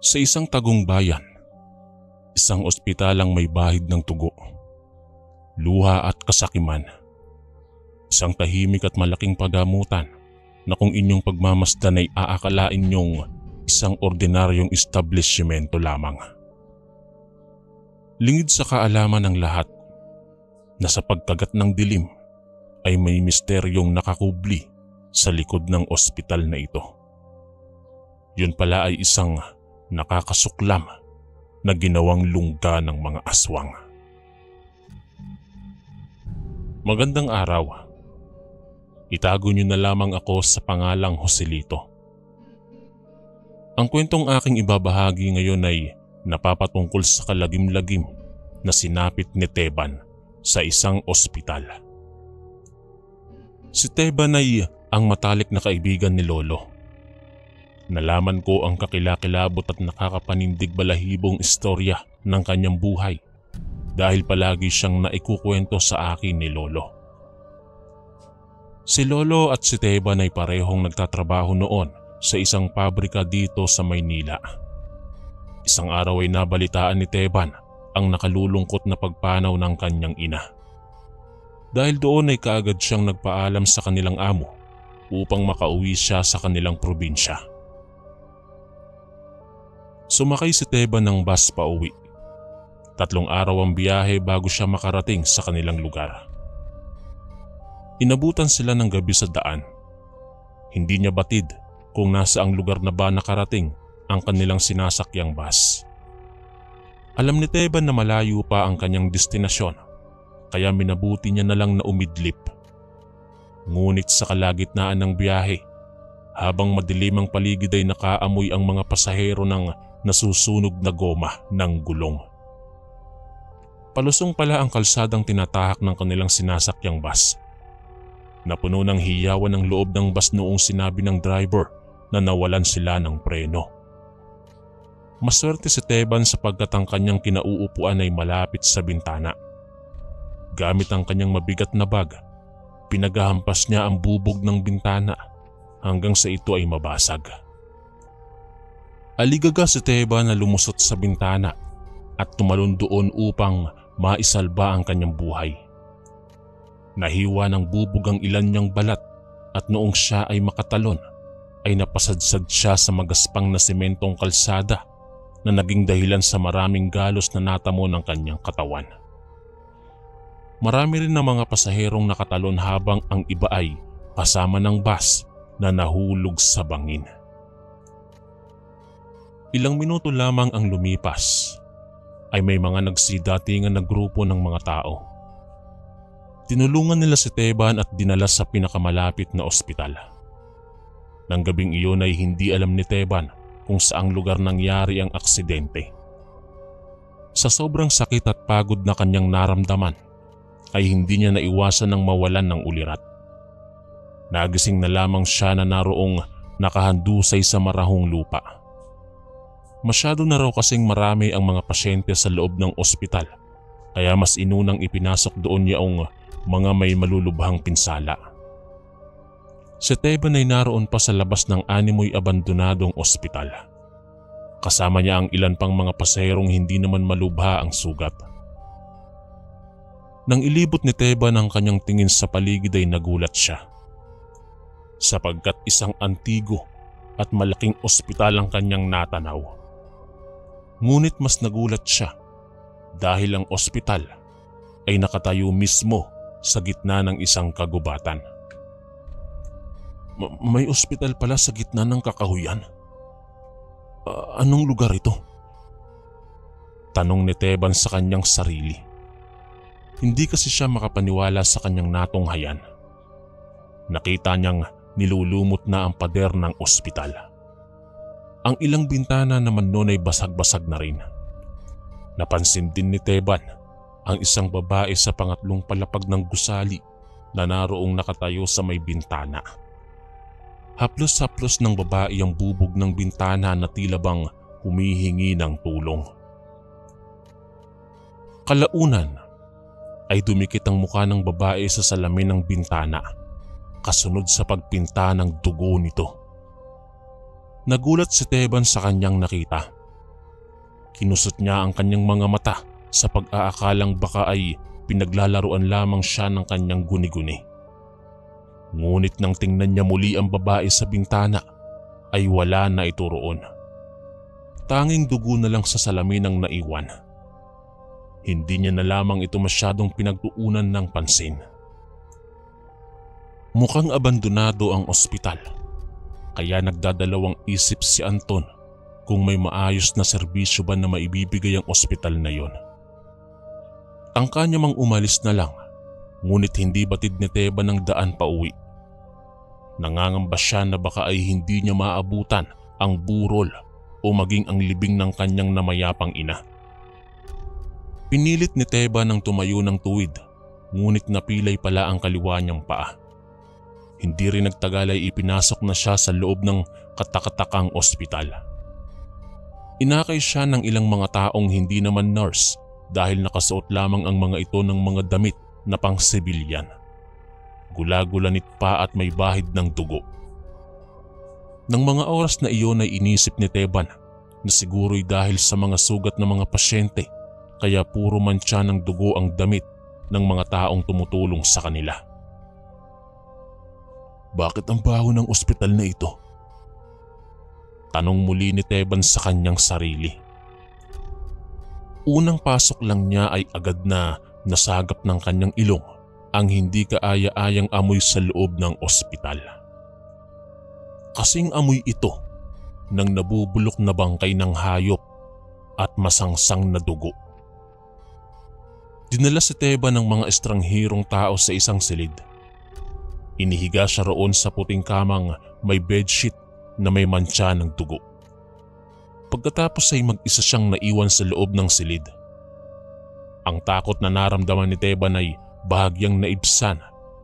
Sa isang tagong bayan, isang ospitalang may bahid ng tugo, luha at kasakiman. Isang tahimik at malaking pagamutan na kung inyong pagmamasdan ay aakalain niyong isang ordinaryong establishmento lamang. Lingid sa kaalaman ng lahat na sa pagkagat ng dilim ay may misteryong nakakubli sa likod ng ospital na ito. Yun pala ay isang nakakasuklam na ginawang lungga ng mga aswang. Magandang araw. Itago niyo na lamang ako sa pangalang Joselito. Ang kwentong aking ibabahagi ngayon ay napapatungkol sa kalagim-lagim na sinapit ni Teban sa isang ospital. Si Teban ay ang matalik na kaibigan ni Lolo. Nalaman ko ang kakilakilabot at nakakapanindig balahibong istorya ng kanyang buhay dahil palagi siyang naikukwento sa akin ni Lolo. Si Lolo at si Teban ay parehong nagtatrabaho noon sa isang pabrika dito sa Maynila. Isang araw ay nabalitaan ni Teban ang nakalulungkot na pagpanaw ng kanyang ina. Dahil doon ay kaagad siyang nagpaalam sa kanilang amo upang makauwi siya sa kanilang probinsya. Sumakay si Teban ng bus pa uwi. 3 araw ang biyahe bago siya makarating sa kanilang lugar. Inabutan sila ng gabi sa daan. Hindi niya batid kung nasa ang lugar na ba nakarating ang kanilang sinasakyang bus. Alam ni Teban na malayo pa ang kanyang destinasyon, kaya minabuti niya na lang na umidlip. Ngunit sa kalagitnaan ng biyahe, habang madilim ang paligid ay nakaamoy ang mga pasahero ng nasusunog na goma ng gulong. Palusong pala ang kalsadang tinatahak ng kanilang sinasakyang bus. Napuno ng hiyawan ng loob ng bus noong sinabi ng driver na nawalan sila ng preno. Maswerte si Teban sapagkat ang kanyang kinauupuan ay malapit sa bintana. Gamit ang kanyang mabigat na bag, pinaghahampas niya ang bubog ng bintana hanggang sa ito ay mabasag. Aligaga si Teban na lumusot sa bintana at tumalon doon upang maisalba ang kanyang buhay. Nahiwa ng bubog ang ilan niyang balat at noong siya ay makatalon ay napasadsad siya sa magaspang na sementong kalsada na naging dahilan sa maraming galos na natamo ng kanyang katawan. Marami rin na mga pasaherong nakatalon habang ang iba ay kasama ng bus na nahulog sa bangin. Ilang minuto lamang ang lumipas ay may mga nagsidatingan na grupo ng mga tao. Tinulungan nila si Teban at dinala sa pinakamalapit na ospital. Nang gabing iyon ay hindi alam ni Teban kung saang lugar nangyari ang aksidente. Sa sobrang sakit at pagod na kanyang naramdaman ay hindi niya naiwasan ng mawalan ng ulirat. Nagising na lamang siya na naroong nakahandusay sa marahong lupa. Masyado na raw kasing marami ang mga pasyente sa loob ng ospital kaya mas inunang ipinasok doon yaong mga may malulubhang pinsala. Si Teban ay naroon pa sa labas ng animoy abandonadong ospital. Kasama niya ang ilan pang mga pasaherong hindi naman malubha ang sugat. Nang ilibot ni Teban ang kanyang tingin sa paligid ay nagulat siya. Sapagkat isang antigo at malaking ospital ang kanyang natanaw. Ngunit mas nagulat siya dahil ang ospital ay nakatayo mismo sa gitna ng isang kagubatan. May ospital pala sa gitna ng kakahuyan? Anong lugar ito? Tanong ni Teban sa kanyang sarili. Hindi kasi siya makapaniwala sa kanyang natunghayan. Nakita niyang nilulumot na ang pader ng ospital. Ang ilang bintana naman noon ay basag-basag na rin. Napansin din ni Teban ang isang babae sa pangatlong palapag ng gusali na naroong nakatayo sa may bintana. Haplos-haplos ng babae ang bubog ng bintana na tila bang humihingi ng tulong. Kalaunan ay dumikit ang mukha ng babae sa salamin ng bintana kasunod sa pagpinta ng dugo nito. Nagulat si Teban sa kanyang nakita Kinusot niya ang kanyang mga mata sa pag-aakalang baka ay pinaglalaruan lamang siya ng kanyang guni-guni. Ngunit nang tingnan niya muli ang babae sa bintana ay wala na ito roon. Tanging dugo na lang sa salamin ang naiwan. Hindi niya na lamang ito masyadong pinagtuunan ng pansin. Mukhang abandonado ang ospital, kaya nagdadalawang isip si Anton kung may maayos na serbisyo ba na maibibigay ang ospital na yon. Tangka niya mang umalis na lang, ngunit hindi batid ni Teban ng daan pa uwi. Nangangamba siya na baka ay hindi niya maabutan ang burol o maging ang libing ng kanyang namayapang ina. Pinilit ni Teban ng tumayo ng tuwid, ngunit napilay pala ang kaliwa niyang paa. Hindi rin nagtagal ay ipinasok na siya sa loob ng katakatakang ospital. Inakay siya ng ilang mga taong hindi naman nurse dahil nakasuot lamang ang mga ito ng mga damit na pang-sibilyan. Gula-gulanit pa at may bahid ng dugo. Nang mga oras na iyon ay inisip ni Teban na siguro'y dahil sa mga sugat ng mga pasyente kaya puro mantsa ng dugo ang damit ng mga taong tumutulong sa kanila. Bakit ang baho ng ospital na ito? Tanong muli ni Teban sa kanyang sarili. Unang pasok lang niya ay agad na nasagap ng kanyang ilong ang hindi kaaya-ayang amoy sa loob ng ospital. Kasing amoy ito ng nabubulok na bangkay ng hayop at masangsang na dugo. Dinala si Teban ng mga estranghirong tao sa isang silid. Inihiga siya roon sa puting kamang may bedsheet na may mantsa ng dugo. Pagkatapos ay mag-isa siyang naiwan sa loob ng silid. Ang takot na naramdaman ni Teban ay bahagyang naibsan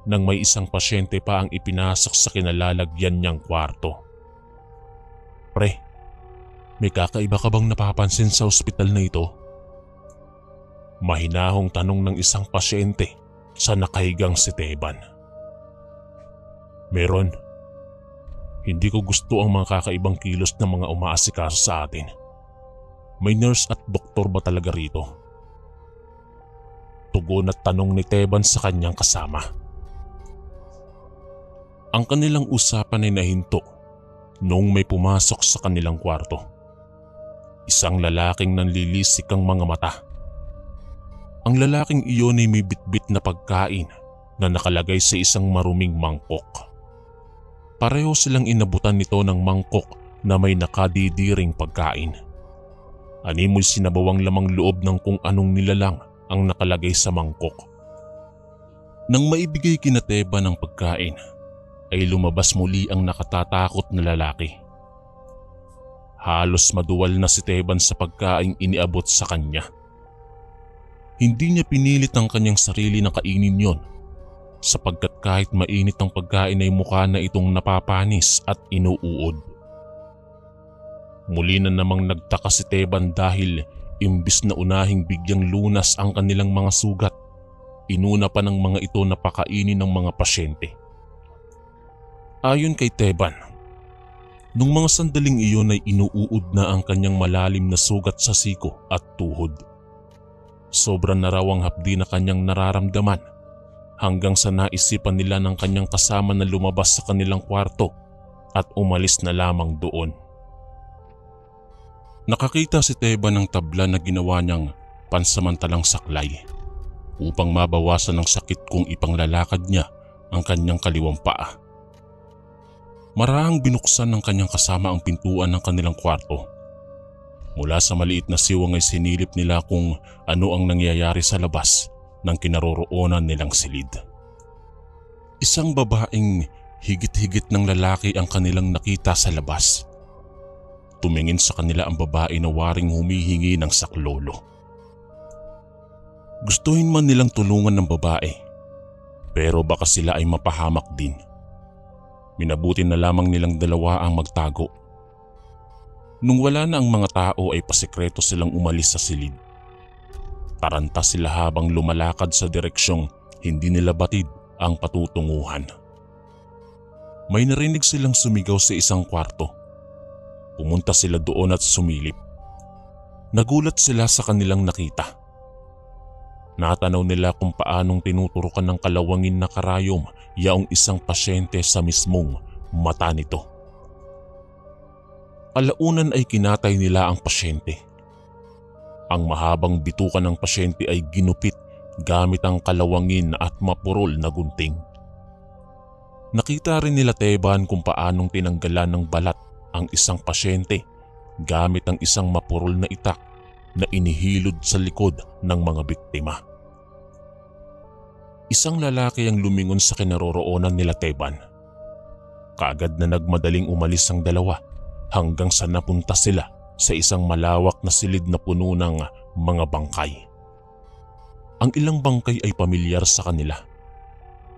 nang may isang pasyente pa ang ipinasok sa kinalalagyan niyang kwarto. Pre, may kakaiba ka bang napapansin sa ospital na ito? Mahinahong tanong ng isang pasyente sa nakahigang si Teban. Meron. Hindi ko gusto ang mga kakaibang kilos ng mga umaasikaso sa atin. May nurse at doktor ba talaga rito? Tugon at tanong ni Teban sa kanyang kasama. Ang kanilang usapan ay nahinto noong may pumasok sa kanilang kwarto. Isang lalaking nanlilisik ang mga mata. Ang lalaking iyon ay may bitbit na pagkain na nakalagay sa isang maruming mangkok. Pareho silang inabutan nito ng mangkok na may nakadidiring pagkain. Animoy sinabawang lamang loob ng kung anong nilalang ang nakalagay sa mangkok. Nang maibigay kina Teban ng pagkain, ay lumabas muli ang nakatatakot na lalaki. Halos maduwal na si Teban sa pagkaing iniabot sa kanya. Hindi niya pinilit ang kanyang sarili na kainin yon, sapagkat kahit mainit ang pagkain ay mukha na itong napapanis at inuuod. Muli na namang nagtaka si Teban dahil imbis na unahing bigyang lunas ang kanilang mga sugat, inuna pa ng mga ito na pakainin ng mga pasyente. Ayon kay Teban, nung mga sandaling iyon ay inuuod na ang kanyang malalim na sugat sa siko at tuhod. Sobra na raw ang hapdi na kanyang nararamdaman hanggang sa naisipan nila ng kanyang kasama na lumabas sa kanilang kwarto at umalis na lamang doon. Nakakita si Teban ng tabla na ginawa niyang pansamantalang saklay upang mabawasan ang sakit kung ipanglalakad niya ang kanyang kaliwang paa. Marahang binuksan ng kanyang kasama ang pintuan ng kanilang kwarto. Mula sa maliit na siwang ay sinilip nila kung ano ang nangyayari sa labas ng kinaroroonan nilang silid. Isang babaeng higit-higit ng lalaki ang kanilang nakita sa labas. Tumingin sa kanila ang babae na waring humihingi ng saklolo. Gustuhin man nilang tulungan ng babae, pero baka sila ay mapahamak din. Minabuti na lamang nilang dalawa ang magtago. Nung wala na ang mga tao ay pasikreto silang umalis sa silid. Taranta sila habang lumalakad sa direksyong hindi nila batid ang patutunguhan. May narinig silang sumigaw sa isang kwarto. Pumunta sila doon at sumilip. Nagulat sila sa kanilang nakita. Natanaw nila kung paanong tinuturukan ng kalawangin na karayom yaong isang pasyente sa mismong mata nito. Alaunan ay kinatay nila ang pasyente. Ang mahabang bituka ng pasyente ay ginupit gamit ang kalawangin at mapurol na gunting. Nakita rin nila Teban kung paanong tinanggalan ng balat ang isang pasyente gamit ang isang mapurol na itak na inihilod sa likod ng mga biktima. Isang lalaki ang lumingon sa kinaroroonan nila Teban. Kaagad na nagmadaling umalis ang dalawa hanggang sa napunta sila sa isang malawak na silid na puno ng mga bangkay. Ang ilang bangkay ay pamilyar sa kanila.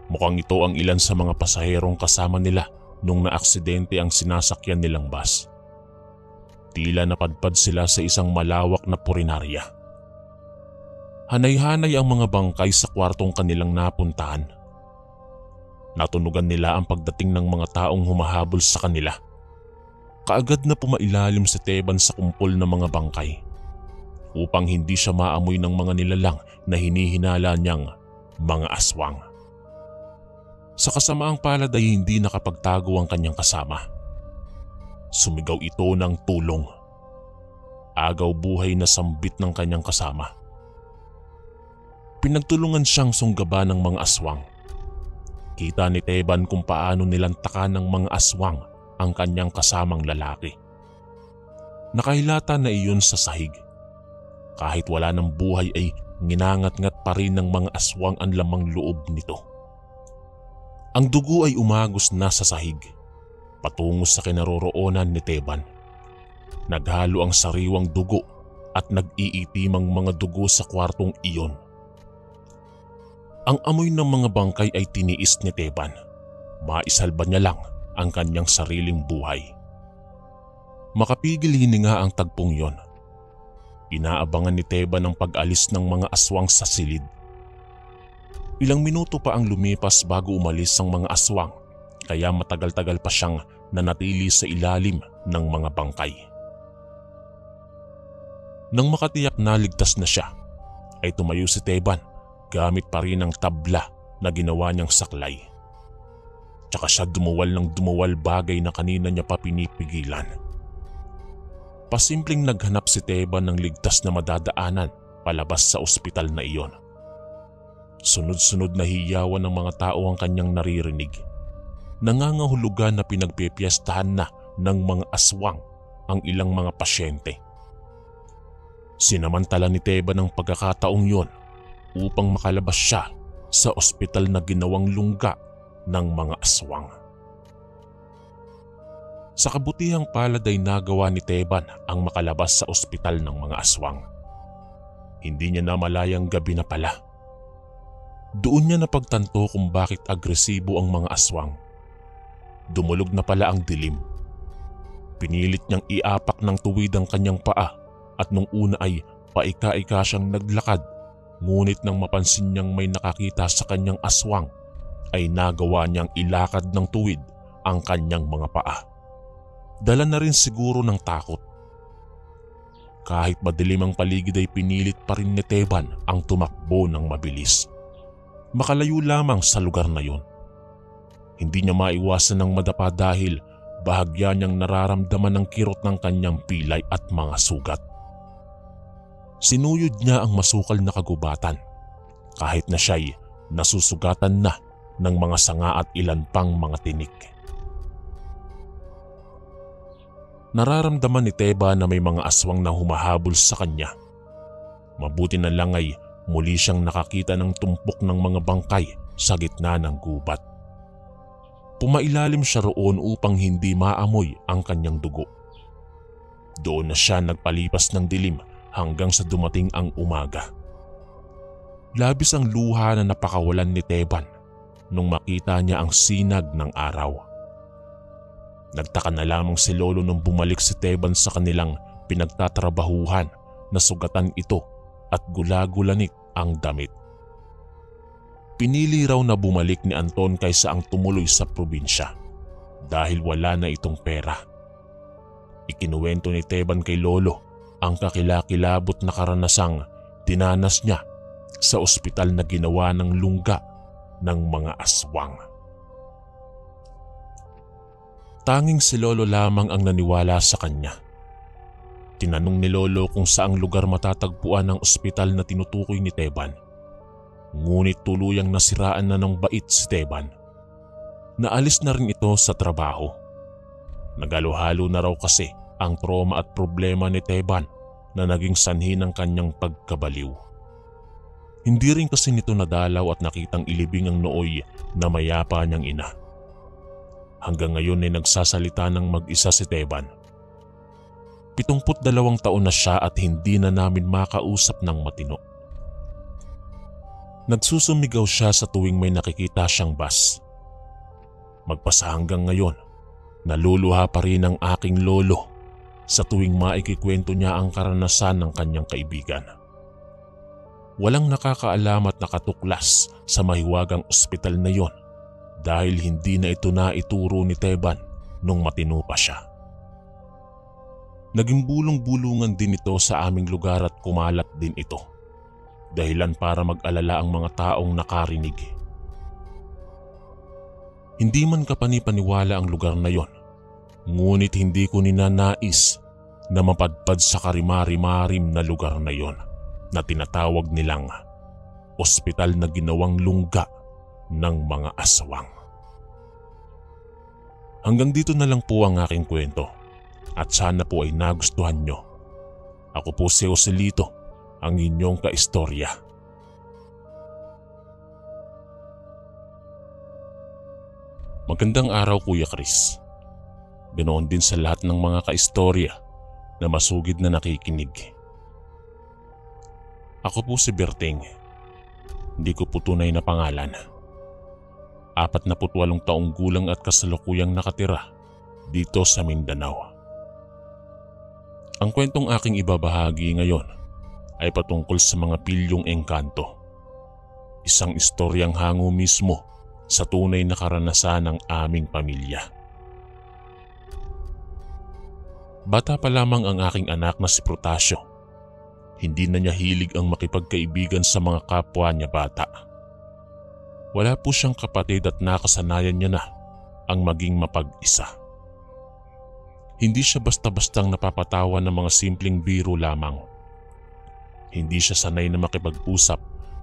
Mukhang ito ang ilan sa mga pasaherong kasama nila nung naaksidente ang sinasakyan nilang bus. Tila napadpad sila sa isang malawak na purinarya. Hanay-hanay ang mga bangkay sa kwartong kanilang napuntahan. Natunugan nila ang pagdating ng mga taong humahabol sa kanila. Kaagad na pumailalim si Teban sa kumpol ng mga bangkay upang hindi siya maamoy ng mga nilalang na hinihinala niyang mga aswang. Sa kasamaang palad ay hindi nakapagtago ang kanyang kasama. Sumigaw ito ng tulong. Agaw buhay na sambit ng kanyang kasama. Pinagtulungan siyang sunggaban ng mga aswang. Kita ni Teban kung paano nilantakan ng mga aswang ang kanyang kasamang lalaki. Nakahilata na iyon sa sahig. Kahit wala ng buhay ay nginangat-ngat pa rin ng mga aswang ang lamang loob nito. Ang dugo ay umagos na sa sahig, patungo sa kinaroroonan ni Teban. Naghalo ang sariwang dugo at nag-iitimang mga dugo sa kwartong iyon. Ang amoy ng mga bangkay ay tiniis ni Teban. Maisalba niya lang ang kanyang sariling buhay. Makapigil hininga ang tagpong yon. Inaabangan ni Teban ang pag-alis ng mga aswang sa silid. Ilang minuto pa ang lumipas bago umalis ang mga aswang, kaya matagal-tagal pa siyang nanatili sa ilalim ng mga bangkay. Nang makatiyak na ligtas na siya, ay tumayo si Teban gamit pa rin ang tabla na ginawa niyang saklay. Tsaka siya dumuwal ng dumuwal, bagay na kanina niya pa pinipigilan. Pasimpleng naghanap si Teban ng ligtas na madadaanan palabas sa ospital na iyon. Sunod-sunod na hiyawan ng mga tao ang kanyang naririnig. Nangangahulugan na pinagpipiestahan na ng mga aswang ang ilang mga pasyente. Sinamantala ni Teban ang pagkakataong yon upang makalabas siya sa ospital na ginawang lungga ng mga aswang. Sa kabutihang palad ay nagawa ni Teban ang makalabas sa ospital ng mga aswang. Hindi niya namalayang gabi na pala. Doon niya napagtanto kung bakit agresibo ang mga aswang. Dumulog na pala ang dilim. Pinilit niyang iapak ng tuwid ang kanyang paa at nung una ay paika-ika siyang naglakad, ngunit nang mapansin niyang may nakakita sa kanyang aswang ay nagawa niyang ilakad ng tuwid ang kanyang mga paa. Dala na rin siguro ng takot. Kahit madilim ang paligid ay pinilit pa rin ni Teban ang tumakbo ng mabilis. Makalayo lamang sa lugar na yon. Hindi niya maiwasan ng madapa dahil bahagya niyang nararamdaman ang kirot ng kanyang pilay at mga sugat. Sinuyod niya ang masukal na kagubatan kahit na siya'y nasusugatan na ng mga sanga at ilan pang mga tinik. Nararamdaman ni Teba na may mga aswang na humahabol sa kanya. Mabuti na lang ay muli siyang nakakita ng tumpok ng mga bangkay sa gitna ng gubat. Pumailalim siya roon upang hindi maamoy ang kanyang dugo. Doon na siya nagpalipas ng dilim hanggang sa dumating ang umaga. Labis ang luha na napakawalan ni Teban nung makita niya ang sinag ng araw. Nagtaka na lamang si Lolo nung bumalik si Teban sa kanilang pinagtatrabahuhan na sugatan ito at gula-gulanit ang damit. Pinili raw na bumalik ni Anton kaysa ang tumuloy sa probinsya dahil wala na itong pera. Ikinuwento ni Teban kay Lolo ang kakilakilabot na karanasang dinanas niya sa ospital na ginawa ng lungga ng mga aswang. Tanging si Lolo lamang ang naniwala sa kanya. Tinanong ni Lolo kung saang lugar matatagpuan ang ospital na tinutukoy ni Teban. Ngunit tuluyang nasiraan na ng bait si Teban. Naalis na rin ito sa trabaho. Nagalo-halo na raw kasi ang trauma at problema ni Teban na naging sanhi ng kanyang pagkabaliw. Hindi rin kasi nito nadalaw at nakitang ilibing ang nooy na mayapa niyang ina. Hanggang ngayon ay nagsasalita ng mag-isa si Teban. 72 taon na siya at hindi na namin makausap ng matino. Nagsusumigaw siya sa tuwing may nakikita siyang bus. Magpasa hanggang ngayon, naluluha pa rin ang aking lolo sa tuwing maikikwento niya ang karanasan ng kanyang kaibigan. Walang nakakaalam at nakatuklas sa mahiwagang ospital na yon dahil hindi na ito naituro ni Teban nung matino pa siya. Naging bulong-bulungan din ito sa aming lugar at kumalat din ito, dahilan para mag-alala ang mga taong nakarinig. Hindi man kapanipaniwala ang lugar na yon, ngunit hindi ko ninanais na mapadpad sa karimari-marim na lugar na yon na tinatawag nilang ospital na ginawang lungga ng mga aswang. Hanggang dito na lang po ang aking kwento. At sana po ay nagustuhan nyo. Ako po si Joselito, ang inyong kaistorya. Magandang araw Kuya Chris. Ganoon din sa lahat ng mga kaistorya na masugid na nakikinig. Ako po si Berting. Hindi ko po tunay na pangalan. 48 taong gulang at kasalukuyang nakatira dito sa Mindanao. Ang kwentong aking ibabahagi ngayon ay patungkol sa mga pilyong engkanto. Isang istoryang hango mismo sa tunay na karanasan ng aming pamilya. Bata pa lamang ang aking anak na si Protasio. Hindi na niya hilig ang makipagkaibigan sa mga kapwa niya bata. Wala po siyang kapatid at nakasanayan niya na ang maging mapag-isa. Hindi siya basta-bastang napapatawa ng mga simpleng biro lamang. Hindi siya sanay na makipag-usap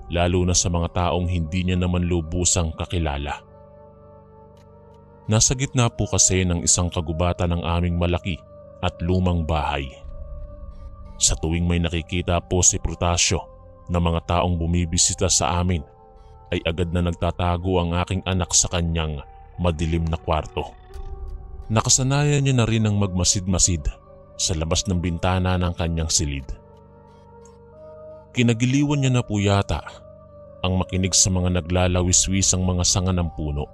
lalo na sa mga taong hindi niya naman lubusang kakilala. Nasa gitna po kasi ng isang kagubatan ng aming malaki at lumang bahay. Sa tuwing may nakikita po si Protasio na mga taong bumibisita sa amin ay agad na nagtatago ang aking anak sa kanyang madilim na kwarto. Nakasanayan niya na rin ang magmasid-masid sa labas ng bintana ng kanyang silid. Kinagiliwan niya na po yata ang makinig sa mga naglalawiswisang mga sanga ng puno.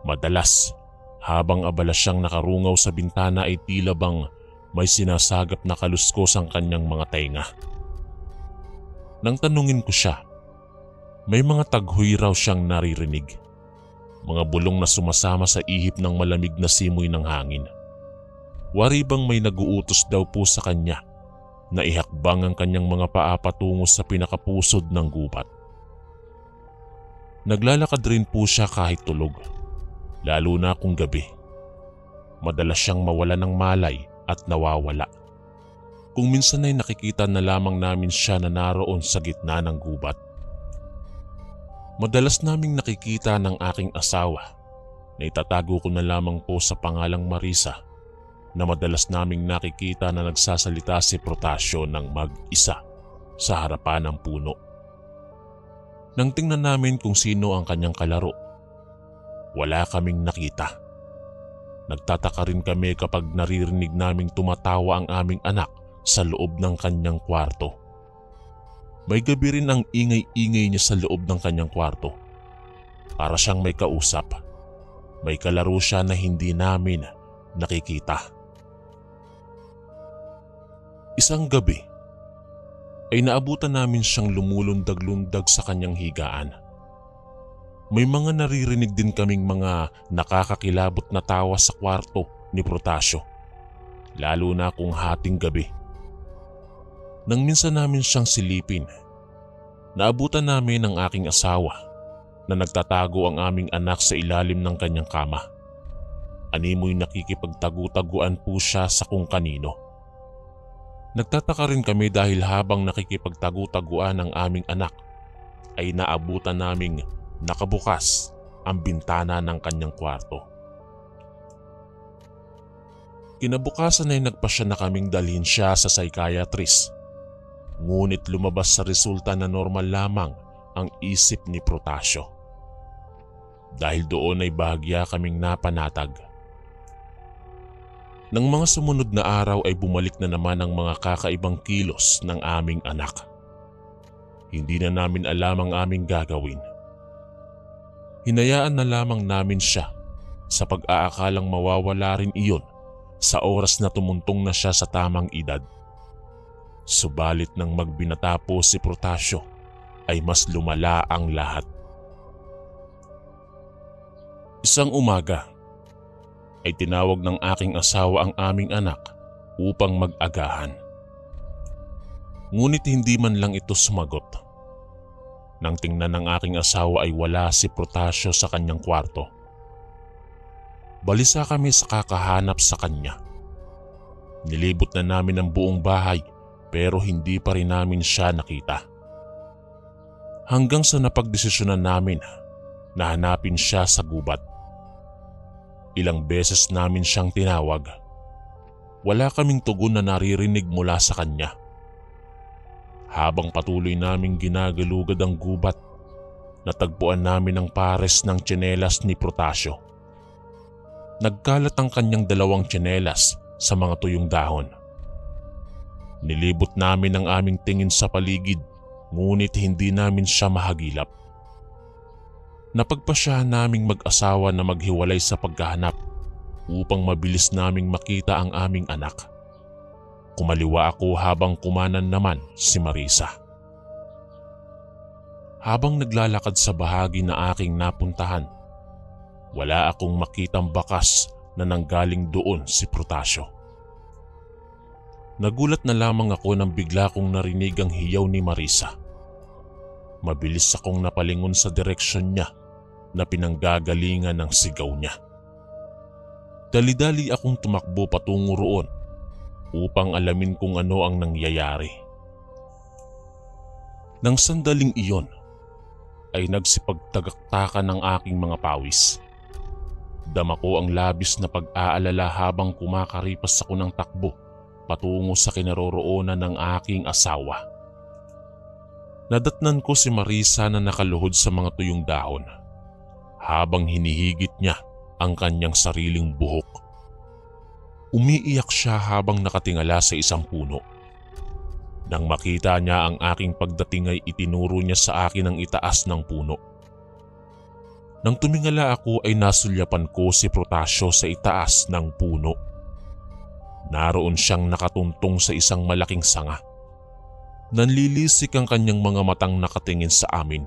Madalas, habang abala siyang nakarungaw sa bintana ay tila bang may sinasagap na kaluskos ang kanyang mga tenga. Nang tanungin ko siya, may mga taghoy raw siyang naririnig. Mga bulong na sumasama sa ihip ng malamig na simoy ng hangin. Wari bang may naguutos daw po sa kanya na ihakbang ang kanyang mga paa patungo sa pinakapusod ng gubat. Naglalakad rin po siya kahit tulog, lalo na kung gabi. Madalas siyang mawala ng malay at nawawala. Kung minsan ay nakikita na lamang namin siya na naroon sa gitna ng gubat. Madalas naming nakikita ng aking asawa na itatago ko na lamang po sa pangalang Marisa na madalas naming nakikita na nagsasalita si Protasio ng mag-isa sa harapan ng puno. Nang tingnan namin kung sino ang kanyang kalaro, wala kaming nakita. Nagtataka rin kami kapag naririnig naming tumatawa ang aming anak sa loob ng kanyang kwarto. May gabi rin ang ingay-ingay niya sa loob ng kanyang kwarto. Para siyang may kausap. May kalaro siya na hindi namin nakikita. Isang gabi ay naabutan namin siyang lumulundag-lundag sa kanyang higaan. May mga naririnig din kaming mga nakakakilabot na tawa sa kwarto ni Protasio. Lalo na kung hating gabi Nang minsan namin siyang silipin, naabutan namin ang aking asawa na nagtatago ang aming anak sa ilalim ng kanyang kama. Animoy nakikipagtagu-taguan po siya sa kung kanino. Nagtataka rin kami dahil habang nakikipagtagu-taguan ang aming anak ay naabutan naming nakabukas ang bintana ng kanyang kwarto. Kinabukasan ay nagpasya na kaming dalhin siya sa psychiatrist. Ngunit lumabas sa resulta na normal lamang ang isip ni Protasio. Dahil doon ay bahagya kaming napanatag. Nang mga sumunod na araw ay bumalik na naman ang mga kakaibang kilos ng aming anak. Hindi na namin alam ang aming gagawin. Hinayaan na lamang namin siya sa pag-aakalang mawawala rin iyon sa oras na tumuntong na siya sa tamang edad. Subalit nang magbinata po si Protasio ay mas lumala ang lahat. Isang umaga ay tinawag ng aking asawa ang aming anak upang mag-agahan. Ngunit hindi man lang ito sumagot. Nang tingnan ng aking asawa ay wala si Protasio sa kanyang kwarto. Balisa kami sa kakahanap sa kanya. Nilibot na namin ang buong bahay pero hindi pa rin namin siya nakita. Hanggang sa napagdesisyonan namin na hanapin siya sa gubat. Ilang beses namin siyang tinawag. Wala kaming tugon na naririnig mula sa kanya. Habang patuloy naming ginagalugad ang gubat, natagpuan namin ang pares ng tsinelas ni Protasio. Nagkalat ang kanyang dalawang tsinelas sa mga tuyong dahon. Nilibot namin ang aming tingin sa paligid, ngunit hindi namin siya mahagilap. Napagpasyahan naming mag-asawa na maghiwalay sa paghahanap upang mabilis naming makita ang aming anak. Kumaliwa ako habang kumanan naman si Marisa. Habang naglalakad sa bahagi na aking napuntahan, wala akong makitang bakas na nanggaling doon si Protasio. Nagulat na lamang ako nang bigla kong narinig ang hiyaw ni Marisa. Mabilis akong napalingon sa direksyon niya na pinanggagalingan ng sigaw niya. Dali-dali akong tumakbo patungo roon upang alamin kung ano ang nangyayari. Nang sandaling iyon ay nagsipagtagaktakan ng aking mga pawis. Dama ko ang labis na pag-aalala habang kumakaripas ako ng takbo patungo sa kinaroroonan ng aking asawa. Nadatnan ko si Marisa na nakaluhod sa mga tuyong dahon habang hinihigit niya ang kanyang sariling buhok. Umiiyak siya habang nakatingala sa isang puno. Nang makita niya ang aking pagdating ay itinuro niya sa akin ang itaas ng puno. Nang tumingala ako ay nasulyapan ko si Protasio sa itaas ng puno. Naroon siyang nakatuntong sa isang malaking sanga. Nanlilisik ang kanyang mga matang nakatingin sa amin.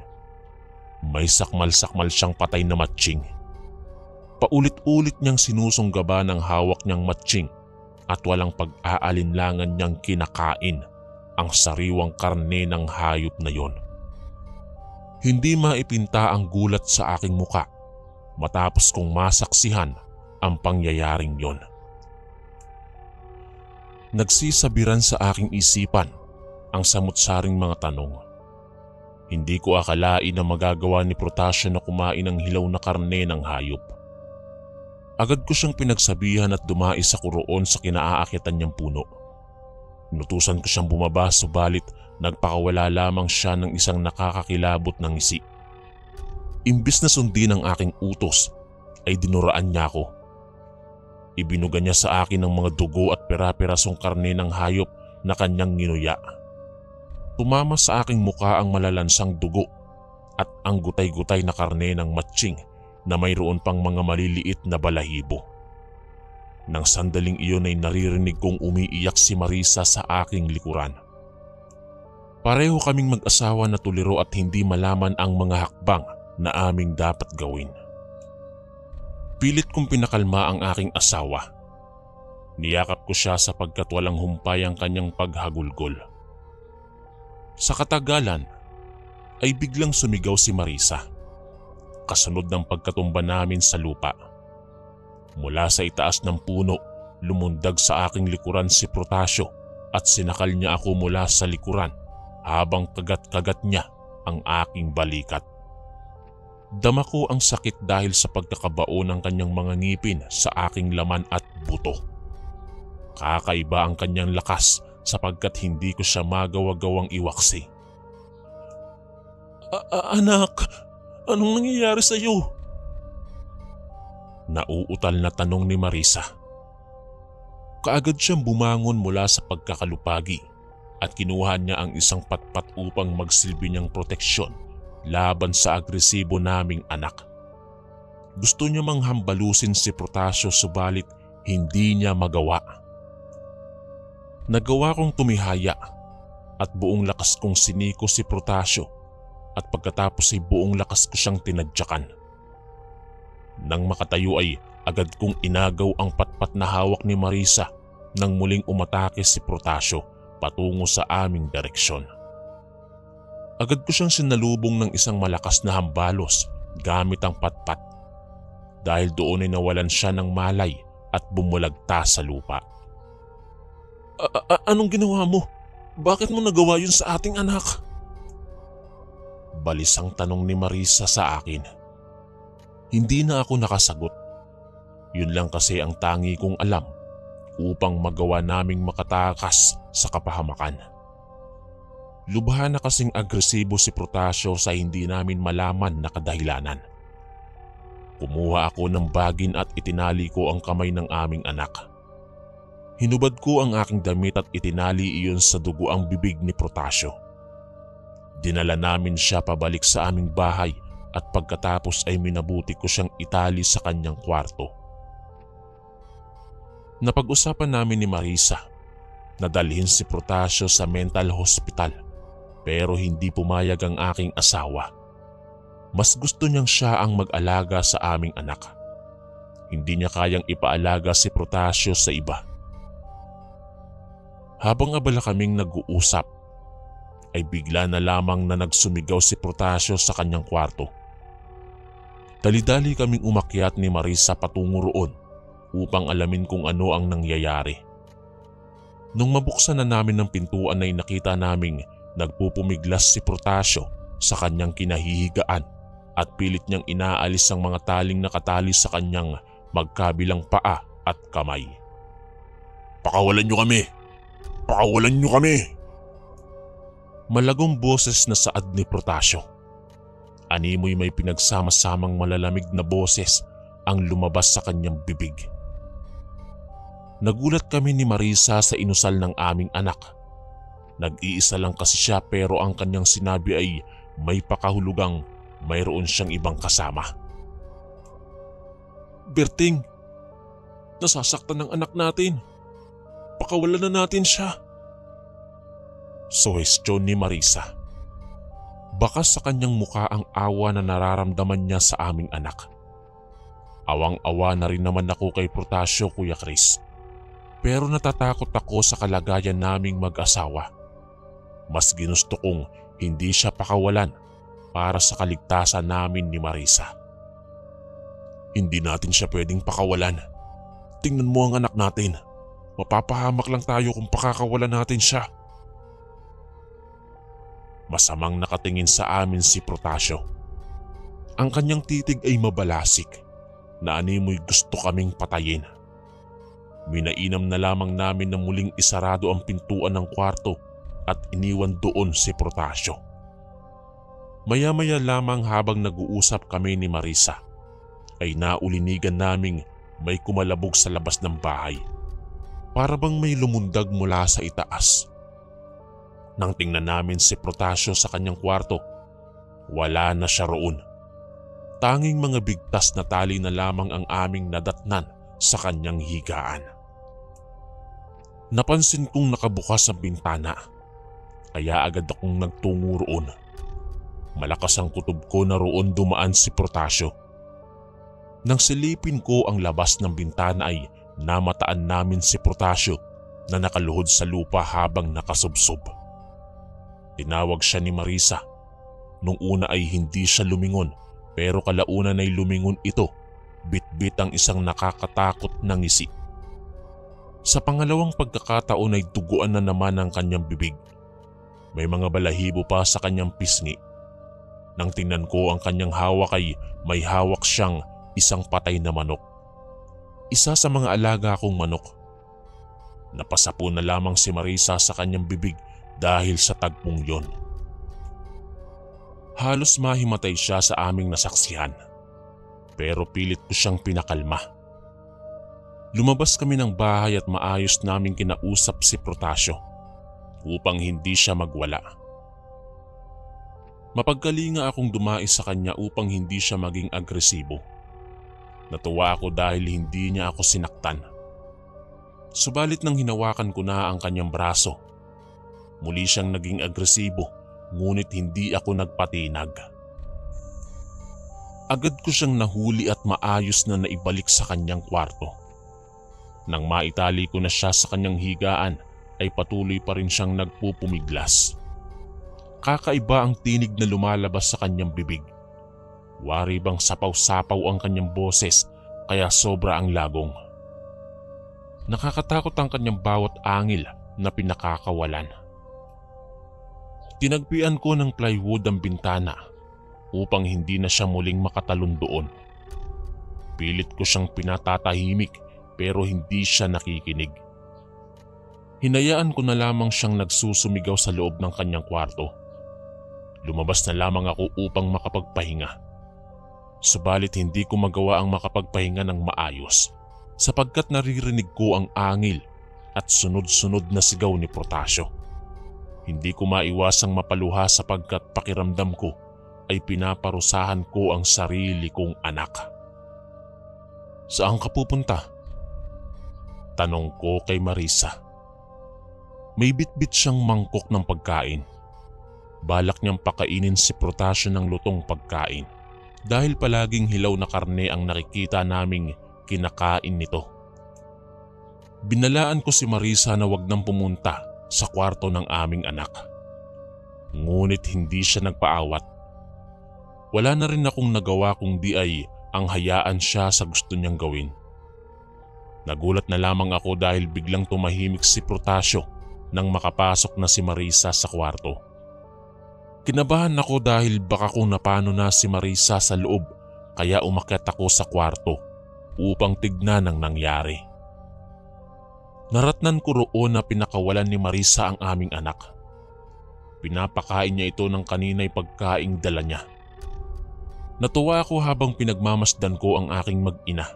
May sakmal-sakmal siyang patay na matching. Paulit-ulit niyang sinusunggaba ng hawak niyang matching at walang pag-aalinlangan niyang kinakain ang sariwang karne ng hayop na yon. Hindi maipinta ang gulat sa aking muka matapos kong masaksihan ang pangyayaring yon. Nagsisabiran sa aking isipan ang samut-saring mga tanong. Hindi ko akalain na magagawa ni Protasio na kumain ng hilaw na karne ng hayop. Agad ko siyang pinagsabihan at dumais ako roon sa kinaaakitan niyang puno. Inutusan ko siyang bumaba subalit nagpakawala lamang siya ng isang nakakakilabot na ngisi. Imbis na sundin ang aking utos ay dinuraan niya ako. Ibinuga niya sa akin ang mga dugo at pera-perasong karne ng hayop na kanyang nginuya. Tumama sa aking muka ang malalansang dugo at ang gutay-gutay na karne ng matching na mayroon pang mga maliliit na balahibo. Nang sandaling iyon ay naririnig kong umiiyak si Marisa sa aking likuran. Pareho kaming mag-asawa na tuliro at hindi malaman ang mga hakbang na aming dapat gawin. Pilit kong pinakalma ang aking asawa. Niyakap ko siya sapagkat walang humpay ang kanyang paghagulgol. Sa katagalan ay biglang sumigaw si Marisa, kasunod ng pagkatumba namin sa lupa. Mula sa itaas ng puno, lumundag sa aking likuran si Protasio at sinakal niya ako mula sa likuran habang kagat-kagat niya ang aking balikat. Dama ko ang sakit dahil sa pagkakabao ng kanyang mga ngipin sa aking laman at buto. Kakaiba ang kanyang lakas sapagkat hindi ko siya magawa-gawang iwaksi. Anak, anong nangyayari sa iyo? Nauutal na tanong ni Marisa. Kaagad siyang bumangon mula sa pagkakalupagi at kinuha niya ang isang patpat upang magsilbi niyang proteksyon laban sa agresibo naming anak. Gusto niya manghambalusin si Protasio subalit hindi niya magawa. Nagawa kong tumihaya at buong lakas kong siniko si Protasio at pagkatapos ay buong lakas ko siyang tinadyakan. Nang makatayo ay agad kong inagaw ang patpat na hawak ni Marisa nang muling umatake si Protasio patungo sa aming direksyon. Agad ko siyang sinalubong ng isang malakas na hambalos gamit ang patpat. Dahil doon ay nawalan siya ng malay at bumulagta sa lupa. Anong ginawa mo? Bakit mo nagawa yun sa ating anak? Balisang tanong ni Marisa sa akin. Hindi na ako nakasagot. Yun lang kasi ang tangi kong alam upang magawa naming makatakas sa kapahamakan. Lubha na kasing agresibo si Protasio sa hindi namin malaman na kadahilanan. Kumuha ako ng bagin at itinali ko ang kamay ng aming anak. Hinubad ko ang aking damit at itinali iyon sa dugo ang bibig ni Protasio. Dinala namin siya pabalik sa aming bahay at pagkatapos ay minabuti ko siyang itali sa kanyang kwarto. Napag-usapan namin ni Marisa na dalhin si Protasio sa mental hospital pero hindi pumayag ang aking asawa. Mas gusto niyang siya ang mag-alaga sa aming anak. Hindi niya kayang ipaalaga si Protasio sa iba. Habang abala kaming nag-uusap, ay bigla na lamang na nagsumigaw si Protasio sa kanyang kwarto. Dali-dali kaming umakyat ni Marisa patungo roon upang alamin kung ano ang nangyayari. Nung mabuksan na namin ng pintuan ay nakita naming nagpupumiglas si Protasio sa kanyang kinahihigaan at pilit niyang inaalis ang mga taling nakatali sa kanyang magkabilang paa at kamay. "Pakawalan niyo kami! Pakawalan niyo kami!" Malagong boses na saad ni Protasio. Animoy may pinagsama-samang malalamig na boses ang lumabas sa kanyang bibig. Nagulat kami ni Marisa sa inusal ng aming anak. Nag-iisa lang kasi siya pero ang kanyang sinabi ay may pakahulugang mayroon siyang ibang kasama. "Berting, nasasaktan ng anak natin. Pakawalan na natin siya." Suhestyon ni Marisa. Bakas sa kanyang muka ang awa na nararamdaman niya sa aming anak. Awang-awa na rin naman ako kay Protasio, Kuya Chris. Pero natatakot ako sa kalagayan naming mag-asawa. Mas ginusto kong hindi siya pakawalan para sa kaligtasan namin ni Marisa. "Hindi natin siya pwedeng pakawalan. Tingnan mo ang anak natin. Mapapahamak lang tayo kung pakakawalan natin siya." Masamang nakatingin sa amin si Protasio. Ang kanyang titig ay mabalasik na animoy gusto kaming patayin. Minainam na lamang namin na muling isarado ang pintuan ng kwarto at iniwan doon si Protasio. Maya-maya lamang habang nag-uusap kami ni Marisa ay naulinigan naming may kumalabog sa labas ng bahay. Para bang may lumundag mula sa itaas. Nang tingnan namin si Protasio sa kanyang kwarto, wala na siya roon. Tanging mga bigtas na tali na lamang ang aming nadatnan sa kanyang higaan. Napansin kong nakabukas ang bintana, kaya agad akong nagtungo roon. Malakas ang kutob ko na roon dumaan si Protasio. Nang silipin ko ang labas ng bintana ay namataan namin si Protasio na nakaluhod sa lupa habang nakasubsob. Tinawag siya ni Marisa. Nung una ay hindi siya lumingon, pero kalaunan ay lumingon ito, bitbit ang isang nakakatakot na ngisi. Sa pangalawang pagkakataon ay duguan na naman ang kanyang bibig. May mga balahibo pa sa kanyang pisngi. Nang tingnan ko ang kanyang hawak ay may hawak siyang isang patay na manok. Isa sa mga alaga kong manok. Napasapo na lamang si Marisa sa kanyang bibig dahil sa tagpong yon. Halos mahimatay siya sa aming nasaksihan, pero pilit ko siyang pinakalma. Lumabas kami ng bahay at maayos naming kinausap si Protasio upang hindi siya magwala. Mapagkalinga akong dumais sa kanya upang hindi siya maging agresibo. Natuwa ako dahil hindi niya ako sinaktan. Subalit nang hinawakan ko na ang kanyang braso, muli siyang naging agresibo, ngunit hindi ako nagpatinag. Agad ko siyang nahuli at maayos na naibalik sa kanyang kwarto. Nang maitali ko na siya sa kanyang higaan, ay patuloy pa rin siyang nagpupumiglas. Kakaiba ang tinig na lumalabas sa kanyang bibig. Wari bang sapaw-sapaw ang kanyang boses, kaya sobra ang lagong. Nakakatakot ang kanyang bawat angil na pinakakawalan. Tinagpian ko ng plywood ang bintana upang hindi na siya muling makatalon doon. Pilit ko siyang pinatatahimik pero hindi siya nakikinig. Hinayaan ko na lamang siyang nagsusumigaw sa loob ng kanyang kwarto. Lumabas na lamang ako upang makapagpahinga. Subalit hindi ko magawa ang makapagpahinga ng maayos sapagkat naririnig ko ang angil at sunod-sunod na sigaw ni Protasio. Hindi ko maiwasang mapaluha sapagkat pakiramdam ko ay pinaparusahan ko ang sarili kong anak. "Saan ka pupunta?" tanong ko kay Marisa. May bitbit siyang mangkok ng pagkain. Balak niyang pakainin si Protasio ng lutong pagkain dahil palaging hilaw na karne ang nakikita naming kinakain nito. Binalaan ko si Marisa na wag nang pumunta sa kwarto ng aming anak. Ngunit hindi siya nagpaawat. Wala na rin akong nagawa kung di ay ang hayaan siya sa gusto niyang gawin. Nagulat na lamang ako dahil biglang tumahimik si Protasio nang makapasok na si Marisa sa kwarto. Kinabahan ako dahil baka kung napano na si Marisa sa loob kaya umakyat ako sa kwarto upang tignan ang nangyari. Naratnan ko roon na pinakawalan ni Marisa ang aming anak. Pinapakain niya ito ng kanina'y pagkaing dala niya. Natuwa ako habang pinagmamasdan ko ang aking mag-ina.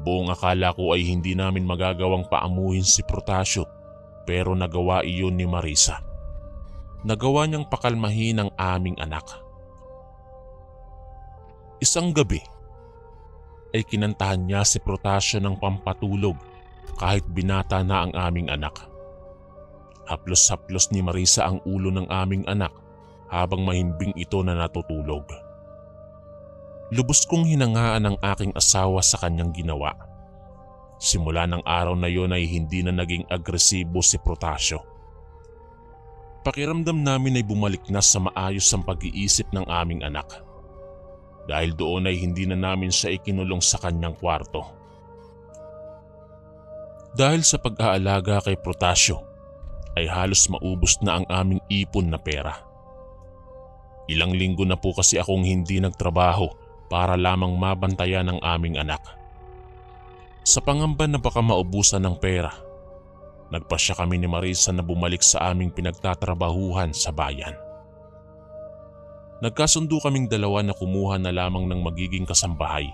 Buong akala ko ay hindi namin magagawang paamuhin si Protasio pero nagawa iyon ni Marisa. Nagawa niyang pakalmahin ang aming anak. Isang gabi ay kinantahan niya si Protasio ng pampatulog kahit binata na ang aming anak. Haplos-haplos ni Marisa ang ulo ng aming anak habang mahimbing ito na natutulog. Lubos kong hinangaan ang aking asawa sa kanyang ginawa. Simula ng araw na yon ay hindi na naging agresibo si Protasio. Pakiramdam namin ay bumalik na sa maayos ang pag-iisip ng aming anak. Dahil doon ay hindi na namin siya ikinulong sa kanyang kwarto. Dahil sa pag-aalaga kay Protasio ay halos maubos na ang aming ipon na pera. Ilang linggo na po kasi akong hindi nagtrabaho para lamang mabantayan ang aming anak. Sa pangamba na baka maubusan ng pera, nagpasya kami ni Marisa na bumalik sa aming pinagtatrabahuhan sa bayan. Nagkasundo kaming dalawa na kumuha na lamang ng magiging kasambahay.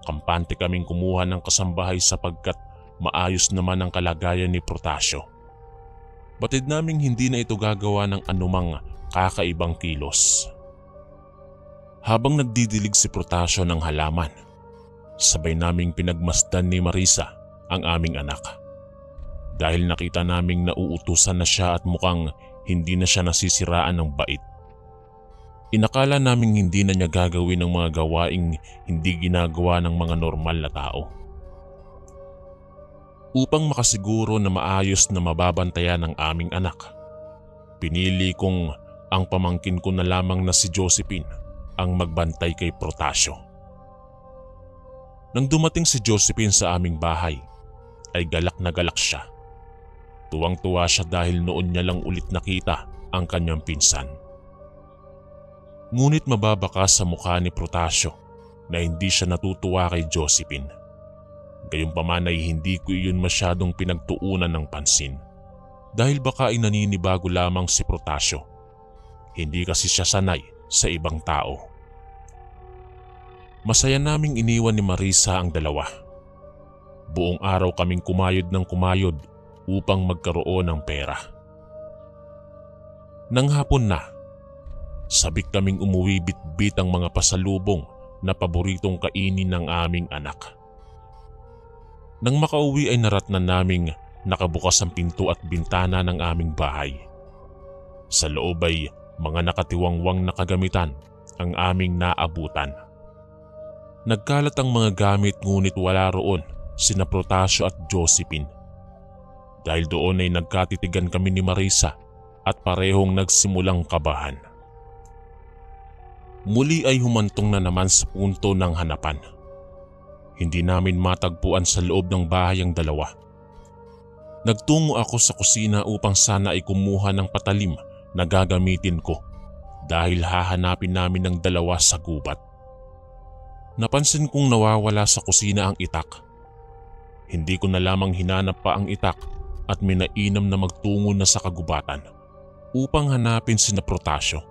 Kampante kaming kumuha ng kasambahay sapagkat maayos naman ang kalagayan ni Protasio. Batid naming hindi na ito gagawa ng anumang kakaibang kilos. Habang nagdidilig si Protasio ng halaman, sabay naming pinagmasdan ni Marisa ang aming anak. Dahil nakita naming nauutusan na siya at mukhang hindi na siya nasisiraan ng bait. Inakala naming hindi na niya gagawin ng mga gawaing hindi ginagawa ng mga normal na tao. Upang makasiguro na maayos na mababantayan ang aming anak, Pinili kong ang pamangkin ko na lamang na si Josephine ang magbantay kay Protasio. Nang dumating si Josephine sa aming bahay, ay galak na galak siya. Tuwang-tuwa siya dahil noon niya lang ulit nakita ang kanyang pinsan. Ngunit mababaka sa mukha ni Protasio na hindi siya natutuwa kay Josephine. Gayunpaman ay hindi ko iyon masyadong pinagtuunan ng pansin dahil baka ay naninibago lamang si Protasio. Hindi kasi siya sanay sa ibang tao. Masaya naming iniwan ni Marisa ang dalawa. Buong araw kaming kumayod ng kumayod upang magkaroon ng pera. Nang hapon na, sabik kaming umuwi bitbit ang mga pasalubong na paboritong kainin ng aming anak. Nang makauwi ay naratnan naming nakabukas ang pinto at bintana ng aming bahay. Sa loob ay mga nakatiwangwang na kagamitan ang aming naabutan. Nagkalat ang mga gamit ngunit wala roon sina Protasio at Josephine. Dahil doon ay nagkatitigan kami ni Marisa at parehong nagsimulang kabahan. Muli ay humantong na naman sa punto ng hanapan. Hindi namin matagpuan sa loob ng bahay ang dalawa. Nagtungo ako sa kusina upang sana ay kumuha ng patalim na gagamitin ko dahil hahanapin namin ang dalawa sa gubat. Napansin kong nawawala sa kusina ang itak. Hindi ko na lamang hinanap pa ang itak at minainam na magtungo na sa kagubatan upang hanapin sina Protasio.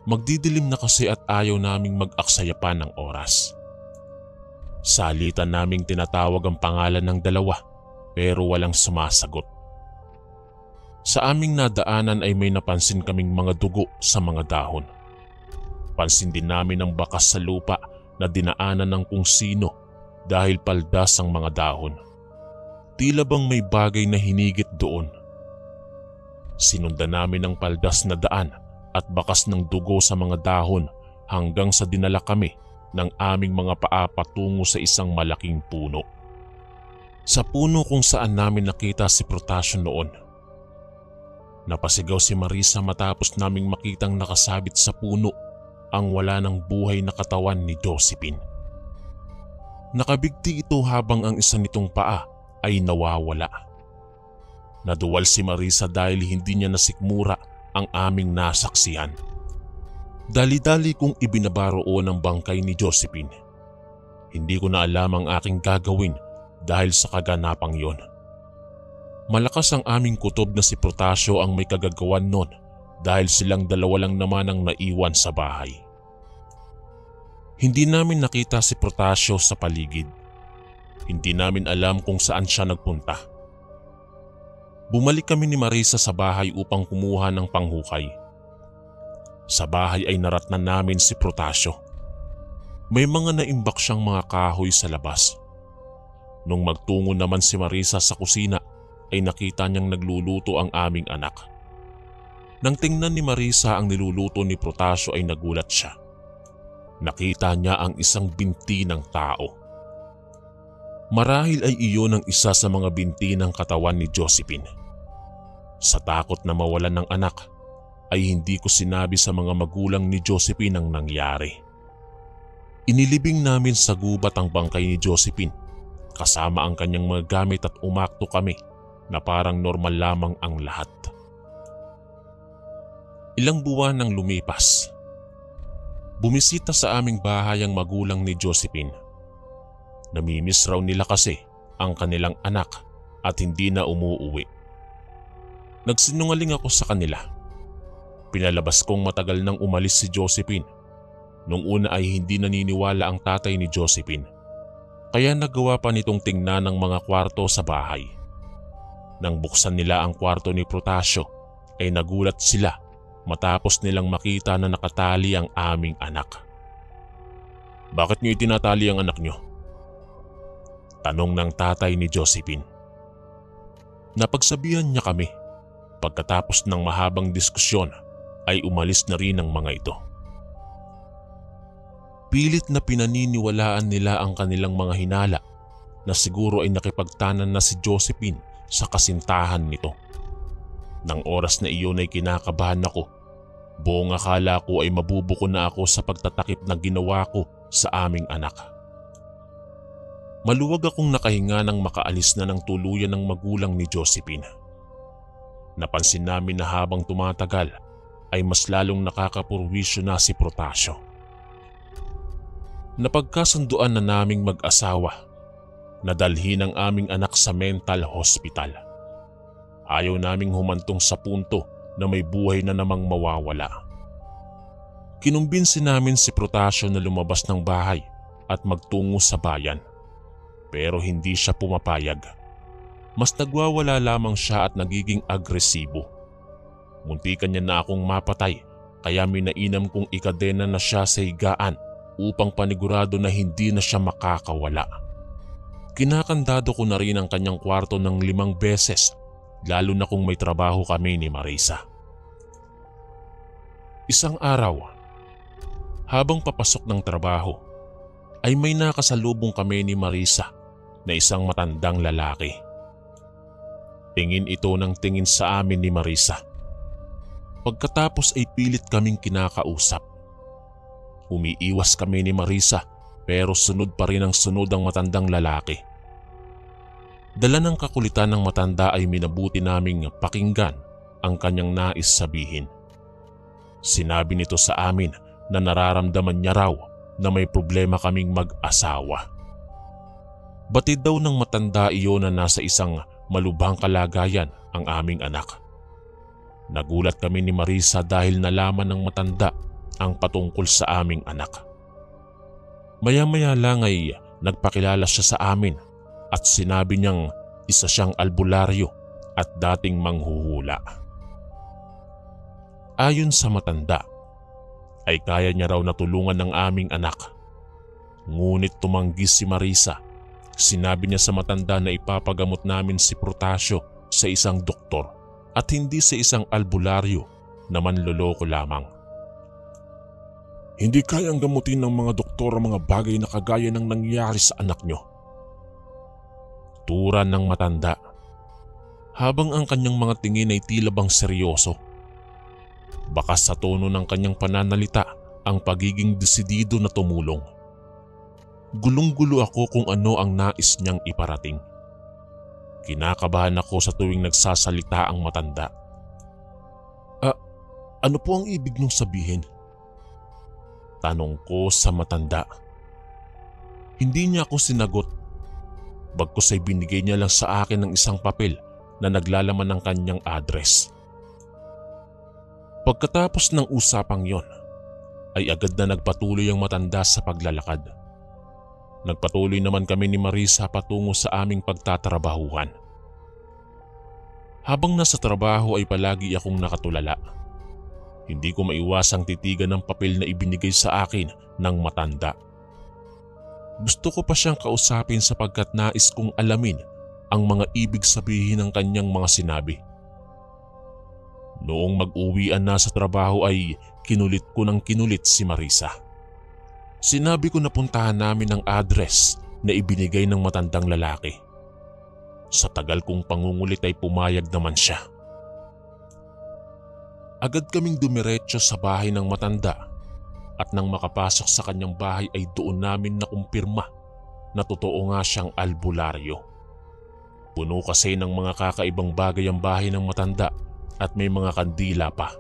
Magdidilim na kasi at ayaw naming mag-aksaya pa ng oras. Salitan naming tinatawag ang pangalan ng dalawa pero walang sumasagot. Sa aming nadaanan ay may napansin kaming mga dugo sa mga dahon. Pansin din namin ang bakas sa lupa na dinaanan ng kung sino dahil paldas ang mga dahon. Tila bang may bagay na hinigit doon. Sinundan namin ang paldas na daan at bakas ng dugo sa mga dahon hanggang sa dinala kami ng aming mga paa patungo sa isang malaking puno. Sa puno kung saan namin nakita si Protasio noon. Napasigaw si Marisa matapos naming makitang nakasabit sa puno ang wala ng buhay na katawan ni Josephine. Nakabigti ito habang ang isa nitong paa ay nawawala. Naduwal si Marisa dahil hindi niya nasikmura ang aming nasaksihan. Dali-dali kong ibinabaroon ang bangkay ni Josephine. Hindi ko na alam ang aking gagawin dahil sa kaganapang yon. Malakas ang aming kutob na si Protasio ang may kagagawan nun dahil silang dalawa lang naman ang naiwan sa bahay. Hindi namin nakita si Protasio sa paligid. Hindi namin alam kung saan siya nagpunta. Bumalik kami ni Marisa sa bahay upang kumuha ng panghukay. Sa bahay ay naratnan namin si Protasio. May mga naimbak siyang mga kahoy sa labas. Nung magtungo naman si Marisa sa kusina ay nakita niyang nagluluto ang aming anak. Nang tingnan ni Marisa ang niluluto ni Protasio ay nagulat siya. Nakita niya ang isang binti ng tao. Marahil ay iyon ang isa sa mga binti ng katawan ni Josephine. Sa takot na mawalan ng anak ay hindi ko sinabi sa mga magulang ni Josephine ang nangyari. Inilibing namin sa gubat ang bangkay ni Josephine kasama ang kanyang mga gamit at umakto kami na parang normal lamang ang lahat. Ilang buwan nang lumipas. Bumisita sa aming bahay ang magulang ni Josephine. Namimiss raw nila kasi ang kanilang anak at hindi na umuuwi. Nagsinungaling ako sa kanila. Pinalabas kong matagal nang umalis si Josephine. Nung una ay hindi naniniwala ang tatay ni Josephine. Kaya nagawa pa nitong tingnan ng mga kwarto sa bahay. Nang buksan nila ang kwarto ni Protasio ay nagulat sila matapos nilang makita na nakatali ang aming anak. "Bakit niyo itinatali ang anak niyo?" tanong ng tatay ni Josephine. Napagsabihan niya kami. Pagkatapos ng mahabang diskusyon ay umalis na rin ang mga ito. Pilit na pinaniniwalaan nila ang kanilang mga hinala na siguro ay nakipagtanan na si Josephine sa kasintahan nito. Nang oras na iyon ay kinakabahan ako. Buong akala ko ay mabubuko na ako sa pagtatakip na ginawa ko sa aming anak. Maluwag akong nakahinga nang makaalis na ng tuluyan ng magulang ni Josephine. Napansin namin na habang tumatagal ay mas lalong nakakapurwisyo na si Protasio. Napagkasunduan na naming mag-asawa na dalhin ang aming anak sa mental hospital. Ayaw naming humantong sa punto na may buhay na namang mawawala. Kinumbinsi namin si Protasio na lumabas ng bahay at magtungo sa bayan. Pero hindi siya pumapayag. Mas nagwawala lamang siya at nagiging agresibo. Muntikan niya na akong mapatay kaya minainam kong ikadena na siya sa higaan upang panigurado na hindi na siya makakawala. Kinakandado ko na rin ang kanyang kwarto ng 5 beses, lalo na kung may trabaho kami ni Marisa. Isang araw, habang papasok ng trabaho, ay may nakasalubong kami ni Marisa na isang matandang lalaki. Tingin ito ng tingin sa amin ni Marisa. Pagkatapos ay pilit kaming kinakausap. Umiiwas kami ni Marisa pero sunod pa rin ang sunod ang matandang lalaki. Dala ng kakulitan ng matanda ay minabuti naming pakinggan ang kanyang nais sabihin. Sinabi nito sa amin na nararamdaman niya raw na may problema kaming mag-asawa. Batid daw ng matanda iyon na nasa isang malubhang kalagayan ang aming anak. Nagulat kami ni Marisa dahil nalaman ng matanda ang patungkol sa aming anak. Maya-maya lang ay nagpakilala siya sa amin at sinabi niyang isa siyang albularyo at dating manghuhula. Ayon sa matanda, ay kaya niya raw natulungan ng aming anak. Ngunit tumanggi si Marisa. Sinabi niya sa matanda na ipapagamot namin si Protasio sa isang doktor at hindi sa isang albularyo na manloloko lamang. Hindi kayang gamutin ng mga doktor ang mga bagay na kagaya ng nangyari sa anak niyo. Turan ng matanda, habang ang kanyang mga tingin ay tila bang seryoso. Bakas sa tono ng kanyang pananalita ang pagiging desidido na tumulong. Gulong-gulo ako kung ano ang nais niyang iparating. Kinakabahan ako sa tuwing nagsasalita ang matanda. Ano po ang ibig niyong sabihin? Tanong ko sa matanda. Hindi niya ako sinagot. Bagkus ay binigay niya lang sa akin ng isang papel na naglalaman ng kanyang address. Pagkatapos ng usapang yon, ay agad na nagpatuloy ang matanda sa paglalakad. Nagpatuloy naman kami ni Marisa patungo sa aming pagtatrabahuhan. Habang nasa trabaho ay palagi akong nakatulala. Hindi ko maiwasang titigan ng papel na ibinigay sa akin ng matanda. Gusto ko pa siyang kausapin sapagkat nais kong alamin ang mga ibig sabihin ng kanyang mga sinabi. Noong mag-uwian na sa trabaho ay kinulit ko ng kinulit si Marisa. Sinabi ko na puntahan namin ang address na ibinigay ng matandang lalaki. Sa tagal kong pangungulit ay pumayag naman siya. Agad kaming dumiretso sa bahay ng matanda at nang makapasok sa kanyang bahay ay doon namin nakumpirma na totoo nga siyang albularyo. Puno kasi ng mga kakaibang bagay ang bahay ng matanda at may mga kandila pa.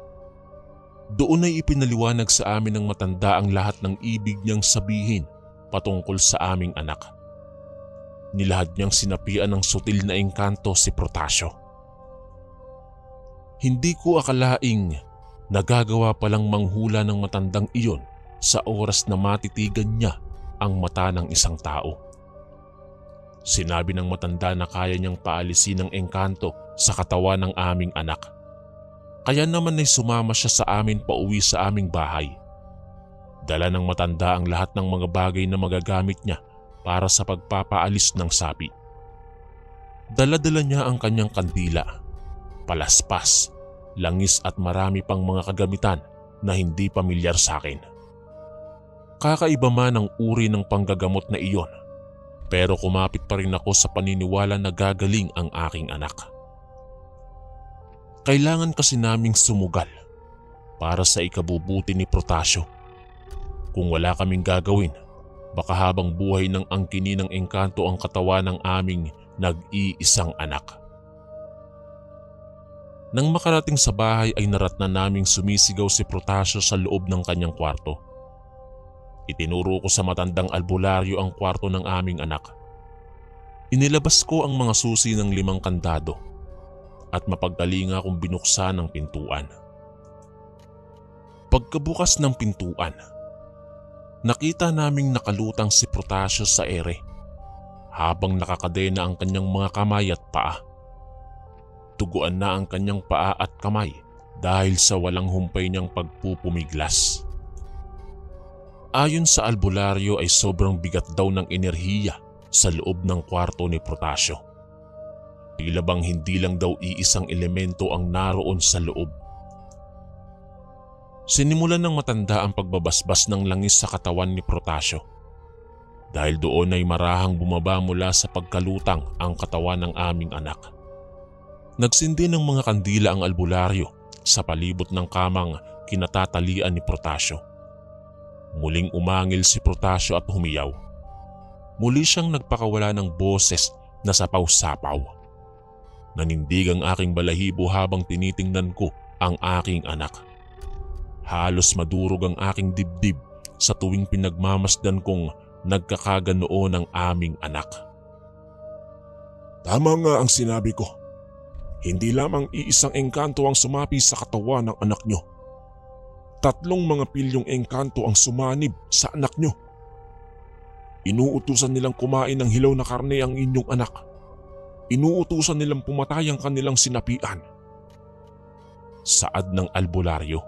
Doon ay ipinaliwanag sa amin ng matanda ang lahat ng ibig niyang sabihin patungkol sa aming anak. Nilahad niyang sinapian ng sutil na engkanto si Protasio. Hindi ko akalaing nagagawa palang manghula ng matandang iyon sa oras na matitigan niya ang mata ng isang tao. Sinabi ng matanda na kaya niyang paalisin ang engkanto sa katawan ng aming anak. Kaya naman ay sumama siya sa amin pauwi sa aming bahay. Dala ng matanda ang lahat ng mga bagay na magagamit niya para sa pagpapaalis ng sapi. Dala-dala niya ang kanyang kandila, palaspas, langis at marami pang mga kagamitan na hindi pamilyar sa akin. Kakaiba man ang uri ng panggagamot na iyon, pero kumapit pa rin ako sa paniniwala na gagaling ang aking anak. Kailangan kasi naming sumugal para sa ikabubuti ni Protasio. Kung wala kaming gagawin, baka habang buhay ng angkinin ng engkanto ang katawan ng aming nag-iisang anak. Nang makarating sa bahay ay naratnan naming sumisigaw si Protasio sa loob ng kanyang kwarto. Itinuro ko sa matandang albularyo ang kwarto ng aming anak. Inilabas ko ang mga susi ng 5 kandado at mapagdali nga kong binuksan ang pintuan. Pagkabukas ng pintuan, nakita naming nakalutang si Protasio sa ere habang nakakadena ang kanyang mga kamay at paa. Tuguan na ang kanyang paa at kamay dahil sa walang humpay niyang pagpupumiglas. Ayon sa albularyo ay sobrang bigat daw ng enerhiya sa loob ng kwarto ni Protasio. Tila bang hindi lang daw iisang elemento ang naroon sa loob. Sinimulan ng matanda ang pagbabasbas ng langis sa katawan ni Protasio. Dahil doon ay marahang bumaba mula sa pagkalutang ang katawan ng aming anak. Nagsindi ng mga kandila ang albularyo sa palibot ng kamang kinatatalian ni Protasio. Muling umangil si Protasio at humiyaw. Muli siyang nagpakawala ng boses na sapaw-sapaw. Nanindig ang aking balahibo habang tinitingnan ko ang aking anak. Halos madurog ang aking dibdib sa tuwing pinagmamasdan kong nagkakaganoon ang aming anak. Tama nga ang sinabi ko. Hindi lamang iisang engkanto ang sumapi sa katawan ng anak nyo. 3 mga pilyong engkanto ang sumanib sa anak nyo. Inuutusan nilang kumain ng hilaw na karne ang inyong anak. Inuutusan nilang pumatay ang kanilang sinapian. Saad ng albularyo.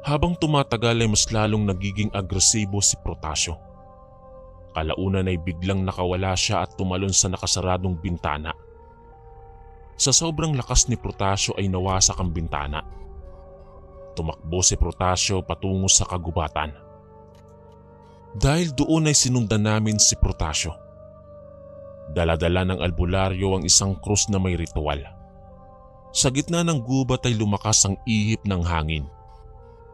Habang tumatagal ay mas lalong nagiging agresibo si Protasio. Kalaunan ay biglang nakawala siya at tumalon sa nakasaradong bintana. Sa sobrang lakas ni Protasio ay nawasak ang bintana. Tumakbo si Protasio patungo sa kagubatan. Dahil doon ay sinundan namin si Protasio. Dala-dala ng albularyo ang isang krus na may ritual. Sa gitna ng gubat ay lumakas ang ihip ng hangin.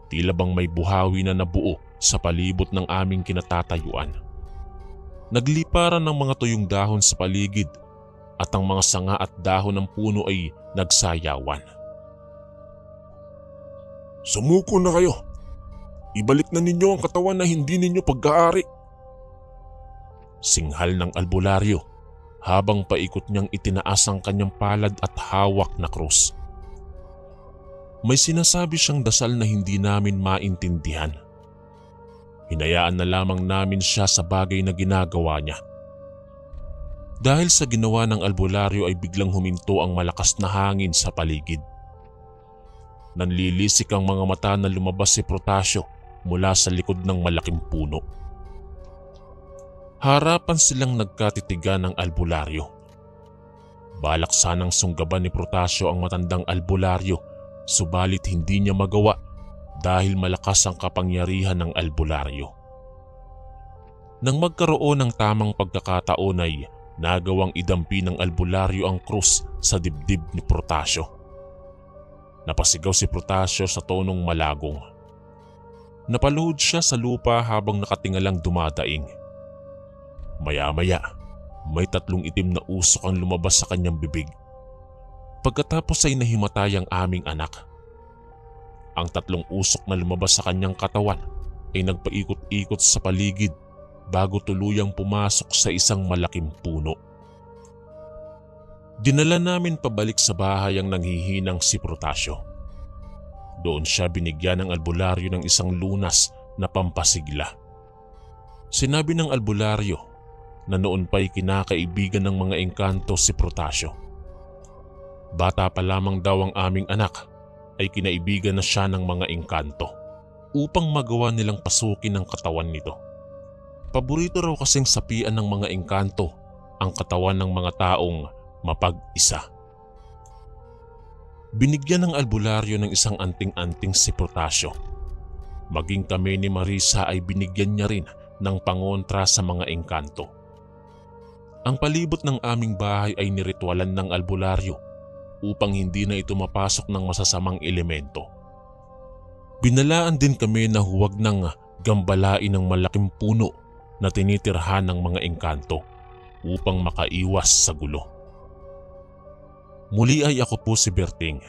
Tila bang may buhawi na nabuo sa palibot ng aming kinatatayuan. Nagliparan ng mga tuyong dahon sa paligid at ang mga sanga at dahon ng puno ay nagsayawan. Sumuko na kayo. Ibalik na ninyo ang katawan na hindi ninyo pag-aari. Singhal ng albularyo habang paikot niyang itinaas ang kanyang palad at hawak na krus. May sinasabi siyang dasal na hindi namin maintindihan. Hinayaan na lamang namin siya sa bagay na ginagawa niya. Dahil sa ginawa ng albularyo ay biglang huminto ang malakas na hangin sa paligid. Nanlilisik ang mga mata na lumabas si Protasio mula sa likod ng malaking puno. Harapan silang nagkatitigan ng albularyo. Balak sanang sunggaban ni Protasio ang matandang albularyo, subalit hindi niya magawa dahil malakas ang kapangyarihan ng albularyo. Nang magkaroon ng tamang pagkakataon ay nagawang idampi ng albularyo ang krus sa dibdib ni Protasio. Napasigaw si Protasio sa tonong malagong. Napaluhod siya sa lupa habang nakatingalang dumadaing. Maya-maya, may 3 itim na usok ang lumabas sa kanyang bibig. Pagkatapos ay nahimatay ang aming anak. Ang 3 usok na lumabas sa kanyang katawan ay nagpaikot-ikot sa paligid bago tuluyang pumasok sa isang malaking puno. Dinala namin pabalik sa bahay ang nanghihinang si Protasio. Doon siya binigyan ng albularyo ng isang lunas na pampasigla. Sinabi ng albularyo na noon pa'y kinakaibigan ng mga engkanto si Protasio. Bata pa lamang daw ang aming anak ay kinaibigan na siya ng mga engkanto upang magawa nilang pasukin ang katawan nito. Paborito raw kasing sapian ng mga engkanto ang katawan ng mga taong mapag-isa. Binigyan ng albularyo ng isang anting-anting si Protasio. Maging kami ni Marisa ay binigyan niya rin ng pangontra sa mga engkanto. Ang palibot ng aming bahay ay niritwalan ng albularyo upang hindi na ito mapasok ng masasamang elemento. Binalaan din kami na huwag nang gambalain ng malaking puno na tinitirhan ng mga engkanto upang makaiwas sa gulo. Muli ay ako po si Berting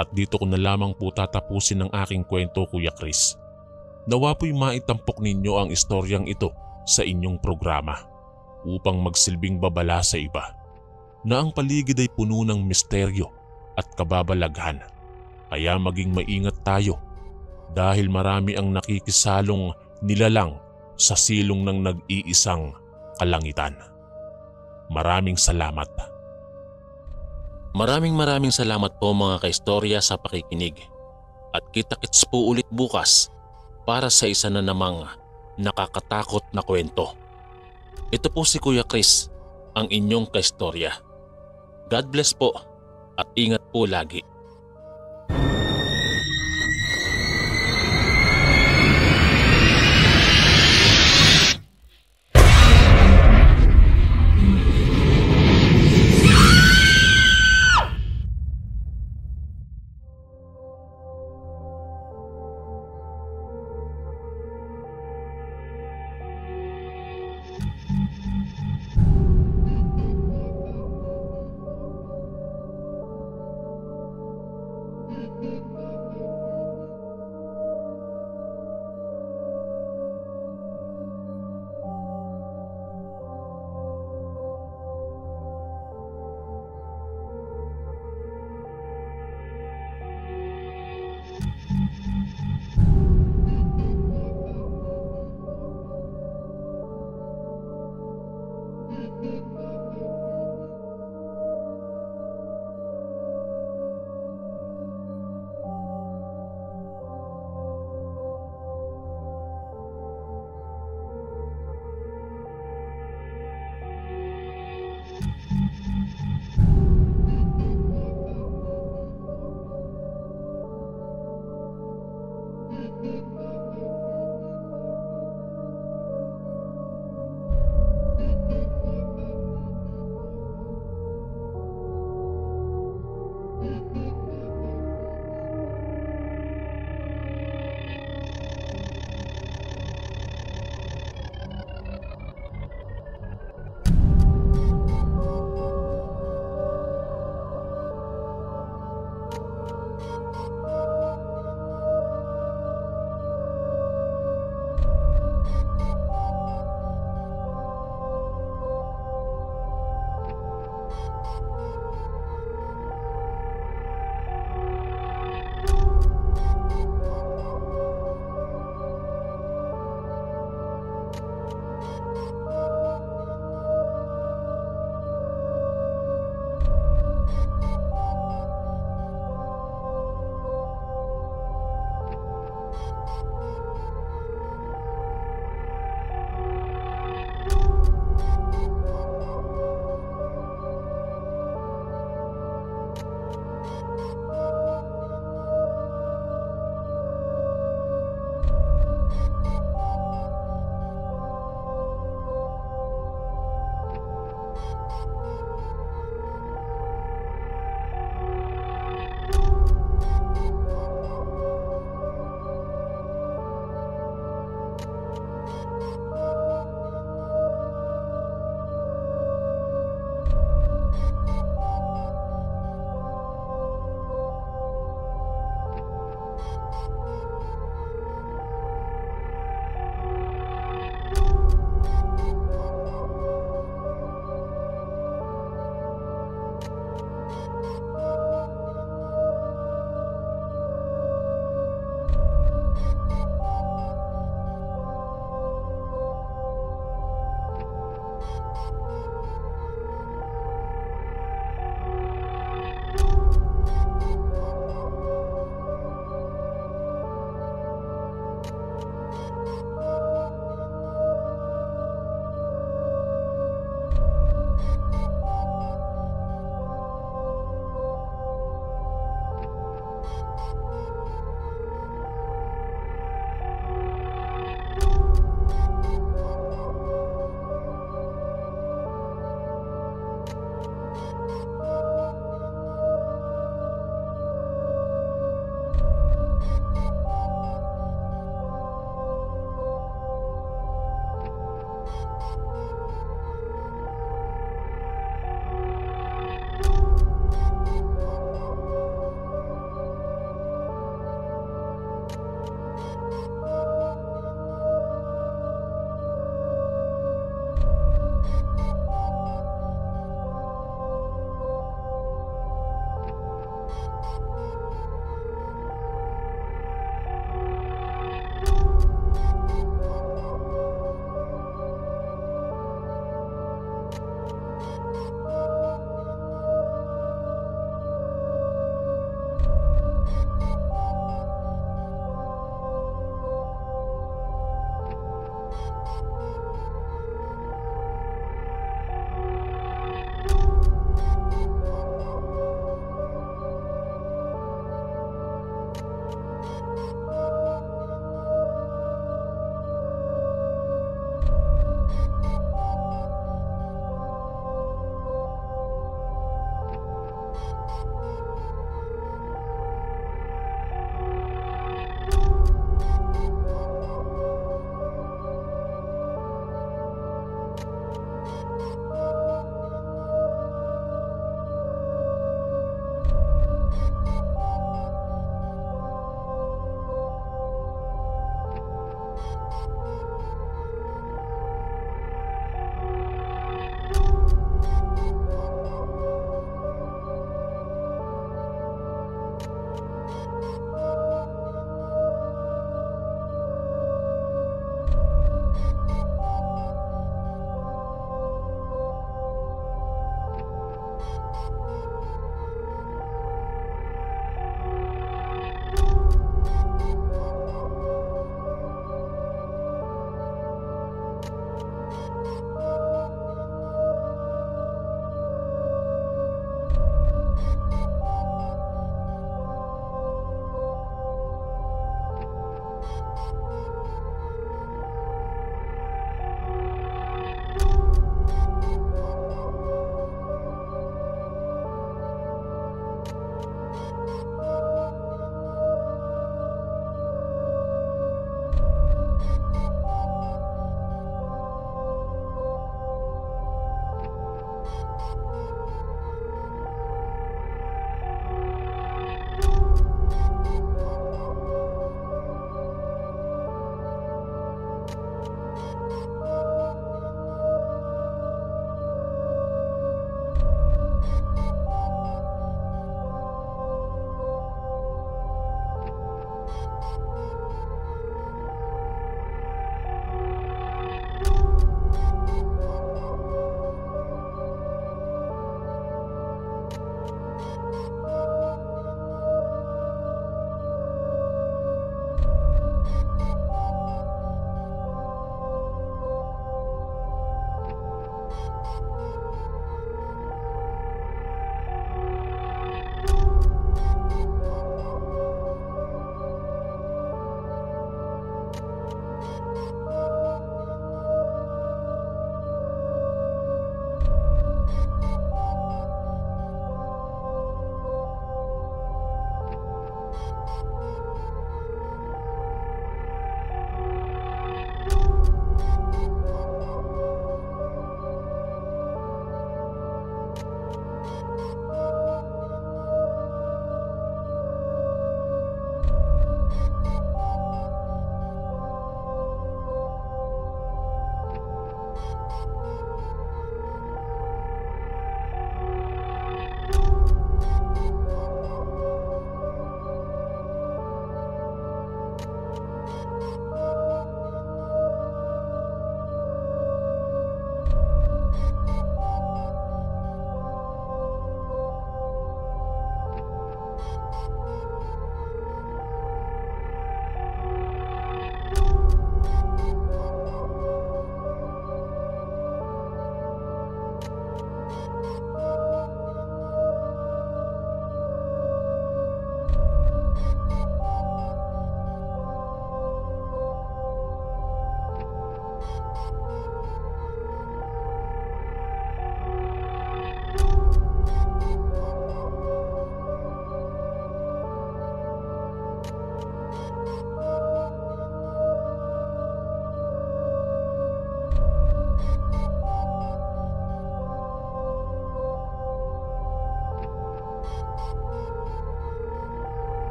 at dito ko na lamang po tatapusin ang aking kwento, Kuya Chris. Nawa po'y maitampok ninyo ang istoryang ito sa inyong programa upang magsilbing babala sa iba na ang paligid ay puno ng misteryo at kababalaghan. Kaya maging maingat tayo dahil marami ang nakikisalong nilalang sa silong ng nag-iisang kalangitan. Maraming salamat. Maraming salamat po mga kaistorya sa pakikinig at kita-kits po ulit bukas para sa isa na namang nakakatakot na kwento. Ito po si Kuya Chris, ang inyong kaistorya. God bless po at ingat po lagi.